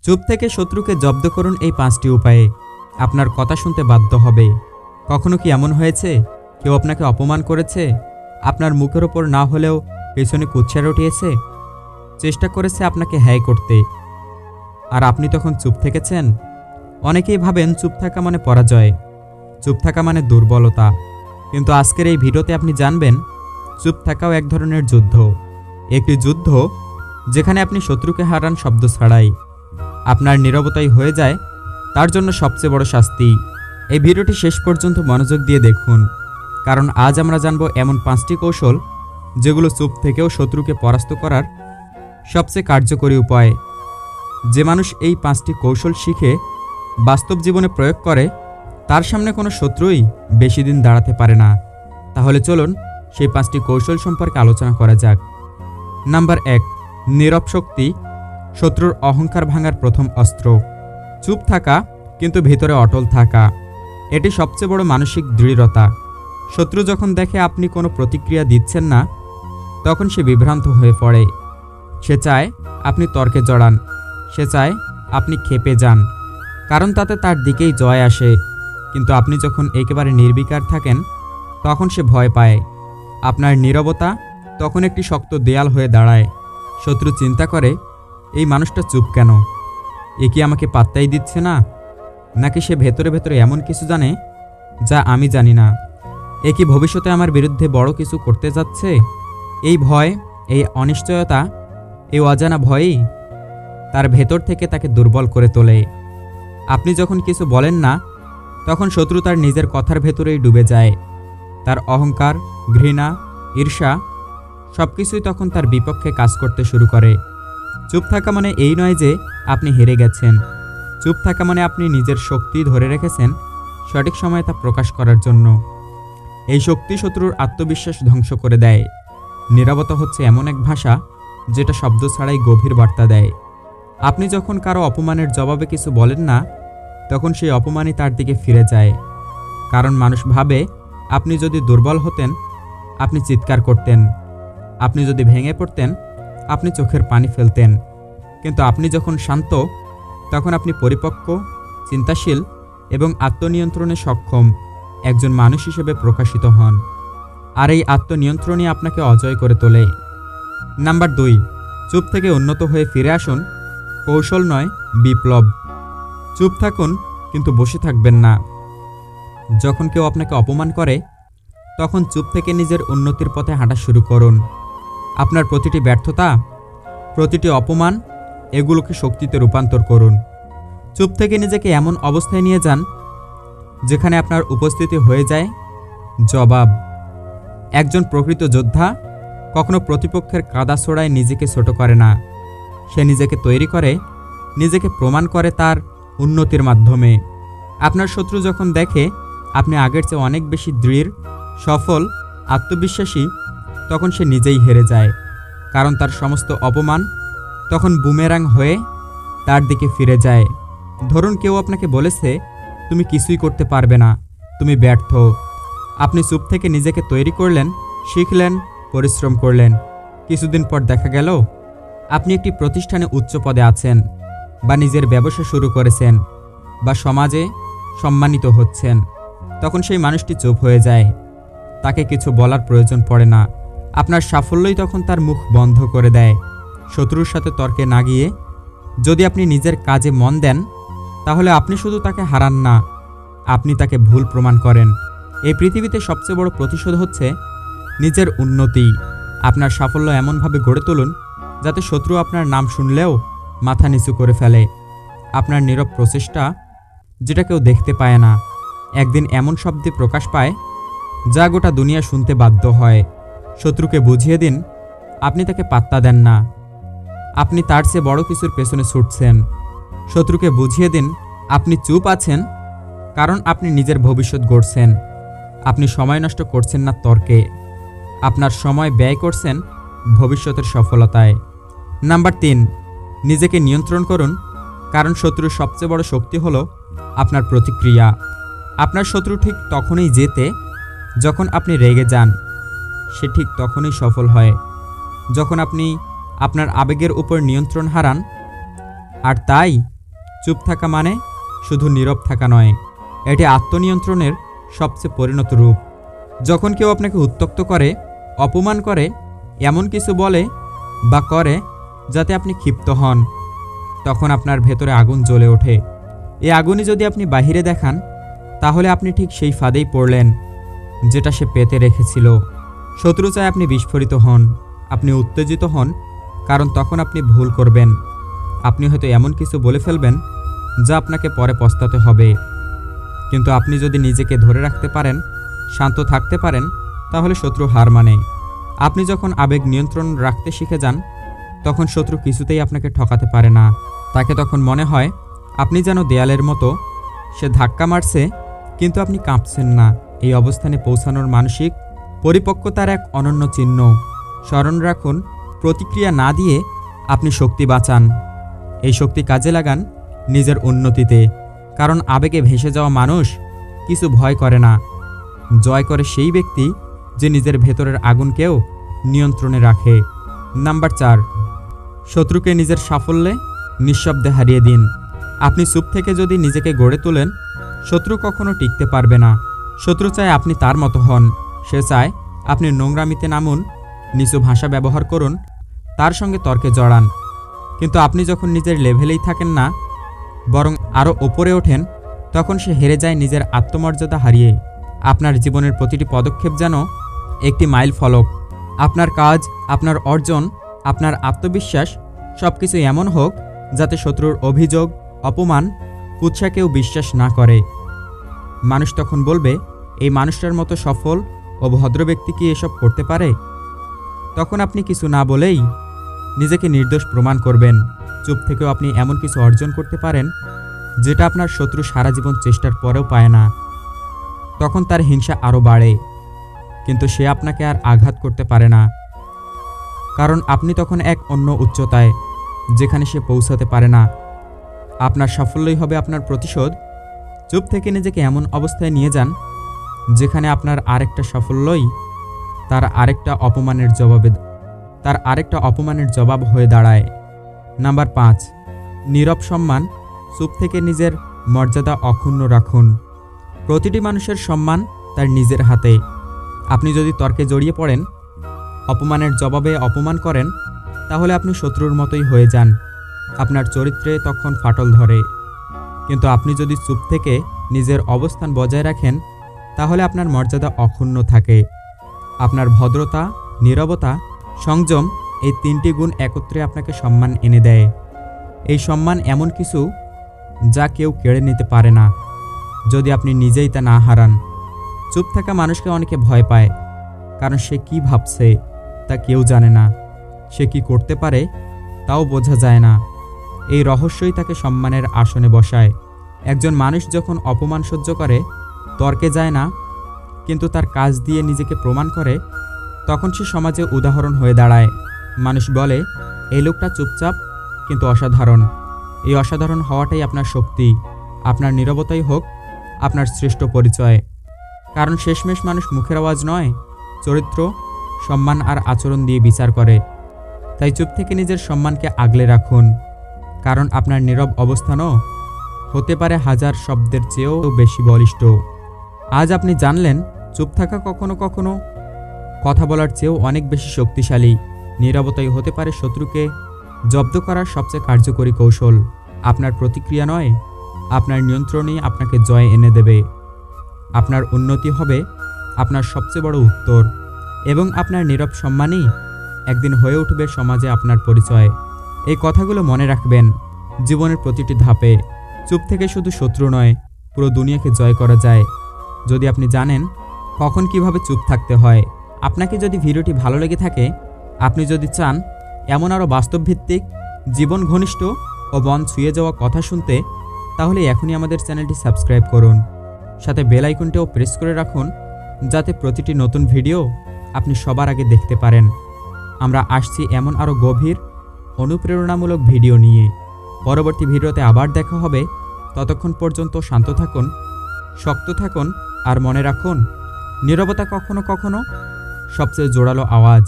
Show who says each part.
Speaker 1: চুপ থেকে শত্রুকে জব্দ করুন এই 5টি উপায়ে। আপনার কথা শুনতে বাধ্য হবে। কখনো কি এমন হয়েছে কেউ আপনাকে অপমান করেছে, আপনার মুখের ওপর না হলেও পেছনে কুৎসা রটিয়েছে, চেষ্টা করেছে আপনাকে হ্যায় করতে, আর আপনি তখন চুপ থেকেছেন? অনেকেই ভাবেন চুপ থাকা মানে পরাজয়, চুপ থাকা মানে দুর্বলতা। কিন্তু আজকের এই ভিডিওতে আপনি জানবেন চুপ থাকাও এক ধরনের যুদ্ধ। একটি যুদ্ধ যেখানে আপনি শত্রুকে হারান শব্দ ছাড়াই। আপনার নীরবতাই হয়ে যায় তার জন্য সবচেয়ে বড় শাস্তি। এই ভিডিওটি শেষ পর্যন্ত মনোযোগ দিয়ে দেখুন, কারণ আজ আমরা জানব এমন 5টি কৌশল যেগুলো চুপ থেকেও শত্রুকে পরাস্ত করার সবচেয়ে কার্যকরী উপায়। যে মানুষ এই 5টি কৌশল শিখে বাস্তব জীবনে প্রয়োগ করে তার সামনে কোনো শত্রুই বেশি দিন দাঁড়াতে পারে না। তাহলে চলুন সেই 5টি কৌশল সম্পর্কে আলোচনা করা যাক। নাম্বার 1, নীরব শক্তি, শত্রুর অহংকার ভাঙার প্রথম অস্ত্র। চুপ থাকা কিন্তু ভিতরে অটল থাকা, এটি সবচেয়ে বড় মানসিক দৃঢ়তা। শত্রু যখন দেখে আপনি কোনো প্রতিক্রিয়া দিচ্ছেন না, তখন সে বিভ্রান্ত হয়ে পড়ে। সে চায় আপনি তর্কে জড়ান, সে চায় আপনি ক্ষেপে যান, কারণ তাতে তার দিকেই জয় আসে। কিন্তু আপনি যখন একেবারে নির্বিকার থাকেন তখন সে ভয় পায়। আপনার নীরবতা তখন একটি শক্ত দেয়াল হয়ে দাঁড়ায়। শত্রু চিন্তা করে, এই মানুষটা চুপ কেন? এ কি আমাকে পাত্তাই দিচ্ছে না? নাকি সে ভেতরে ভেতরে এমন কিছু জানে যা আমি জানি না? এ কি ভবিষ্যতে আমার বিরুদ্ধে বড় কিছু করতে যাচ্ছে? এই ভয়, এই অনিশ্চয়তা, এই অজানা ভয়ই তার ভেতর থেকে তাকে দুর্বল করে তোলে। আপনি যখন কিছু বলেন না তখন শত্রু তার নিজের কথার ভেতরেই ডুবে যায়। তার অহংকার, ঘৃণা, ঈর্ষা সবকিছুই তখন তার বিপক্ষে কাজ করতে শুরু করে। চুপ থাকা মানে এই নয় যে আপনি হেরে গেছেন। চুপ থাকা মানে আপনি নিজের শক্তি ধরে রেখেছেন সঠিক সময়ে তা প্রকাশ করার জন্য। এই শক্তি শত্রুর আত্মবিশ্বাস ধ্বংস করে দেয়। নীরবতা হচ্ছে এমন এক ভাষা যেটা শব্দ ছাড়াই গভীর বার্তা দেয়। আপনি যখন কারো অপমানের জবাবে কিছু বলেন না, তখন সেই অপমানই তার দিকে ফিরে যায়। কারণ মানুষ ভাবে আপনি যদি দুর্বল হতেন আপনি চিৎকার করতেন, আপনি যদি ভেঙে পড়তেন আপনি চোখের পানি ফেলতেন। কিন্তু আপনি যখন শান্ত, তখন আপনি পরিপক্ক, চিন্তাশীল এবং আত্মনিয়ন্ত্রণে সক্ষম একজন মানুষ হিসেবে প্রকাশিত হন। আর এই আত্মনিয়ন্ত্রণই আপনাকে অজয় করে তোলে। নাম্বার 2, চুপ থেকে উন্নত হয়ে ফিরে আসুন। কৌশল নয়, বিপ্লব। চুপ থাকুন কিন্তু বসে থাকবেন না। যখন কেউ আপনাকে অপমান করে তখন চুপ থেকে নিজের উন্নতির পথে হাঁটা শুরু করুন। আপনার প্রতিটি ব্যর্থতা, প্রতিটি অপমান, এগুলোকে শক্তিতে রূপান্তর করুন। চুপ থেকে নিজেকে এমন অবস্থায় নিয়ে যান যেখানে আপনার উপস্থিতি হয়ে যায় জবাব। একজন প্রকৃত যোদ্ধা কখনো প্রতিপক্ষের কাদা ছোড়ায় নিজেকে ছোট করে না। সে নিজেকে তৈরি করে, নিজেকে প্রমাণ করে তার উন্নতির মাধ্যমে। আপনার শত্রু যখন দেখে আপনি আগের চেয়ে অনেক বেশি দৃঢ়, সফল, আত্মবিশ্বাসী, তখন সে নিজেই হেরে যায়। কারণ তার সমস্ত অপমান তখন বুমেরাং হয়ে তার দিকে ফিরে যায়। ধরুন কেউ আপনাকে বলেছে, তুমি কিছুই করতে পারবে না, তুমি ব্যর্থ। আপনি চুপ থেকে নিজেকে তৈরি করলেন, শিখলেন, পরিশ্রম করলেন। কিছুদিন পর দেখা গেল আপনি একটি প্রতিষ্ঠানে উচ্চ পদে আছেন, বা নিজের ব্যবসা শুরু করেছেন, বা সমাজে সম্মানিত হচ্ছেন। তখন সেই মানুষটি চুপ হয়ে যায়, তাকে কিছু বলার প্রয়োজন পড়ে না। আপনার সাফল্যই তখন তার মুখ বন্ধ করে দেয়। শত্রুর সাথে তর্কে না গিয়ে যদি আপনি নিজের কাজে মন দেন, তাহলে আপনি শুধু তাকে হারান না, আপনি তাকে ভুল প্রমাণ করেন। এই পৃথিবীতে সবচেয়ে বড় প্রতিশোধ হচ্ছে নিজের উন্নতি। আপনার সাফল্য এমনভাবে গড়ে তুলুন যাতে শত্রু আপনার নাম শুনলেও মাথা নিচু করে ফেলে। আপনার নীরব প্রচেষ্টা, যেটা কেউ দেখতে পায় না, একদিন এমন শব্দে প্রকাশ পায় যা গোটা দুনিয়া শুনতে বাধ্য হয়। শত্রুকে বুঝিয়ে দিন আপনি তাকে পাত্তা দেন না, আপনি তার চেয়ে বড় কিছুর পেছনে ছুটছেন। শত্রুকে বুঝিয়ে দিন আপনি চুপ আছেন কারণ আপনি নিজের ভবিষ্যৎ গড়ছেন। আপনি সময় নষ্ট করছেন না তর্কে, আপনার সময় ব্যয় করছেন ভবিষ্যতের সফলতায়। নাম্বার 3, নিজেকে নিয়ন্ত্রণ করুন। কারণ শত্রুর সবচেয়ে বড় শক্তি হলো আপনার প্রতিক্রিয়া। আপনার শত্রু ঠিক তখনই জেতে যখন আপনি রেগে যান, সে ঠিক তখনই সফল হয় যখন আপনি আপনার আবেগের উপর নিয়ন্ত্রণ হারান। আর তাই চুপ থাকা মানে শুধু নীরব থাকা নয়, এটি আত্মনিয়ন্ত্রণের সবচেয়ে পরিণত রূপ। যখন কেউ আপনাকে উত্ত্যক্ত করে, অপমান করে, এমন কিছু বলে বা করে যাতে আপনি ক্ষিপ্ত হন, তখন আপনার ভেতরে আগুন জ্বলে ওঠে। এই আগুনই যদি আপনি বাহিরে দেখান, তাহলে আপনি ঠিক সেই ফাঁদেই পড়লেন যেটা সে পেতে রেখেছিল। শত্রু চায় আপনি বিস্ফোরিত হন, আপনি উত্তেজিত হন, কারণ তখন আপনি ভুল করবেন। আপনি হয়তো এমন কিছু বলে ফেলবেন যা আপনাকে পরে পস্তাতে হবে। কিন্তু আপনি যদি নিজেকে ধরে রাখতে পারেন, শান্ত থাকতে পারেন, তাহলে শত্রু হার মানে। আপনি যখন আবেগ নিয়ন্ত্রণ রাখতে শিখে যান, তখন শত্রু কিছুতেই আপনাকে ঠকাতে পারে না। তাকে তখন মনে হয় আপনি যেন দেয়ালের মতো, সে ধাক্কা মারছে কিন্তু আপনি কাঁপছেন না। এই অবস্থানে পৌঁছানোর মানসিক পরিপক্কতার এক অনন্য চিহ্ন। স্মরণ রাখুন, প্রতিক্রিয়া না দিয়ে আপনি শক্তি বাঁচান। এই শক্তি কাজে লাগান নিজের উন্নতিতে, কারণ আবেগে ভেসে যাওয়া মানুষ কিছু ভয় করে না। জয় করে সেই ব্যক্তি যে নিজের ভেতরের আগুনকেও নিয়ন্ত্রণে রাখে। নাম্বার 4, শত্রুকে নিজের সাফল্যে নিঃশব্দে হারিয়ে দিন। আপনি চুপ থেকে যদি নিজেকে গড়ে তোলেন, শত্রু কখনো টিকতে পারবে না। শত্রু চায় আপনি তার মতো হন, সে চায় আপনি নোংরামিতে নামুন, নিচু ভাষা ব্যবহার করুন, তার সঙ্গে তর্কে জড়ান। কিন্তু আপনি যখন নিজের লেভেলেই থাকেন না, বরং আরও ওপরে ওঠেন, তখন সে হেরে যায় নিজের আত্মমর্যাদা হারিয়ে। আপনার জীবনের প্রতিটি পদক্ষেপ যেন একটি মাইল ফলক। আপনার কাজ, আপনার অর্জন, আপনার আত্মবিশ্বাস সবকিছু এমন হোক যাতে শত্রুর অভিযোগ, অপমান, কুৎসা কেউ বিশ্বাস না করে। মানুষ তখন বলবে, এই মানুষটার মতো সফল ও ভদ্র ব্যক্তি কি এসব করতে পারে? তখন আপনি কিছু না বলেই নিজেকে নির্দোষ প্রমাণ করবেন। চুপ থেকেও আপনি এমন কিছু অর্জন করতে পারেন যেটা আপনার শত্রু সারা জীবন চেষ্টার পরেও পায় না। তখন তার হিংসা আরও বাড়ে, কিন্তু সে আপনাকে আর আঘাত করতে পারে না, কারণ আপনি তখন এক অন্য উচ্চতায়, যেখানে সে পৌঁছাতে পারে না। আপনার সাফল্যই হবে আপনার প্রতিশোধ। চুপ থেকে নিজেকে এমন অবস্থায় নিয়ে যান যেখানে আপনার আরেকটা সাফল্যই তার আরেকটা অপমানের জবাব হয়ে দাঁড়ায়। নাম্বার 5, নীরব সম্মান। চুপ থেকে নিজের মর্যাদা অক্ষুণ্ণ রাখুন। প্রতিটি মানুষের সম্মান তার নিজের হাতে। আপনি যদি তর্কে জড়িয়ে পড়েন, অপমানের জবাবে অপমান করেন, তাহলে আপনি শত্রুর মতোই হয়ে যান। আপনার চরিত্রে তখন ফাটল ধরে। কিন্তু আপনি যদি চুপ থেকে নিজের অবস্থান বজায় রাখেন, তাহলে আপনার মর্যাদা অক্ষুণ্ণ থাকে। আপনার ভদ্রতা, নীরবতা, সংযম, এই 3টি গুণ একত্রে আপনাকে সম্মান এনে দেয়। এই সম্মান এমন কিছু যা কেউ কেড়ে নিতে পারে না, যদি আপনি নিজেই তা না হারান। চুপ থাকা মানুষকে অনেকে ভয় পায়, কারণ সে কি ভাবছে তা কেউ জানে না, সে কি করতে পারে তাও বোঝা যায় না। এই রহস্যই তাকে সম্মানের আসনে বসায়। একজন মানুষ যখন অপমান সহ্য করে, তর্কে যায় না, কিন্তু তার কাজ দিয়ে নিজেকে প্রমাণ করে, তখন সে সমাজে উদাহরণ হয়ে দাঁড়ায়। মানুষ বলে, এই লোকটা চুপচাপ কিন্তু অসাধারণ। এই অসাধারণ হওয়াটাই আপনার শক্তি। আপনার নীরবতাই হোক আপনার শ্রেষ্ঠ পরিচয়। কারণ শেষমেশ মানুষ মুখের আওয়াজ নয়, চরিত্র, সম্মান আর আচরণ দিয়ে বিচার করে। তাই চুপ থেকে নিজের সম্মানকে আগলে রাখুন, কারণ আপনার নীরব অবস্থানও হতে পারে হাজার শব্দের চেয়েও বেশি বলিষ্ঠ। আজ আপনি জানলেন, চুপ থাকা কখনো কখনো কথা বলার চেয়েও অনেক বেশি শক্তিশালী। নীরবতাই হতে পারে শত্রুকে জব্দ করার সবচেয়ে কার্যকরী কৌশল। আপনার প্রতিক্রিয়া নয়, আপনার নিয়ন্ত্রণই আপনাকে জয় এনে দেবে। আপনার উন্নতি হবে আপনার সবচেয়ে বড় উত্তর, এবং আপনার নীরব সম্মানই একদিন হয়ে উঠবে সমাজে আপনার পরিচয়। এই কথাগুলো মনে রাখবেন জীবনের প্রতিটি ধাপে। চুপ থেকে শুধু শত্রু নয়, পুরো দুনিয়াকে জয় করা যায় যদি আপনি জানেন কখন কিভাবে চুপ থাকতে হয়। আপনাকে যদি ভিডিওটি ভালো লেগে থাকে, আপনি যদি চান এমন আরও বাস্তবভিত্তিক, জীবন ঘনিষ্ঠ ও মন ছুঁয়ে যাওয়া কথা শুনতে, তাহলে এখনই আমাদের চ্যানেলটি সাবস্ক্রাইব করুন, সাথে বেল আইকনটিও প্রেস করে রাখুন, যাতে প্রতিটি নতুন ভিডিও আপনি সবার আগে দেখতে পারেন। আমরা আসছি এমন আরও গভীর, অনুপ্রেরণামূলক ভিডিও নিয়ে। পরবর্তী ভিডিওতে আবার দেখা হবে। ততক্ষণ পর্যন্ত শান্ত থাকুন, শক্ত থাকুন, আর মনে রাখুন, নীরবতা কখনো কখনো সবচেয়ে জোরালো আওয়াজ।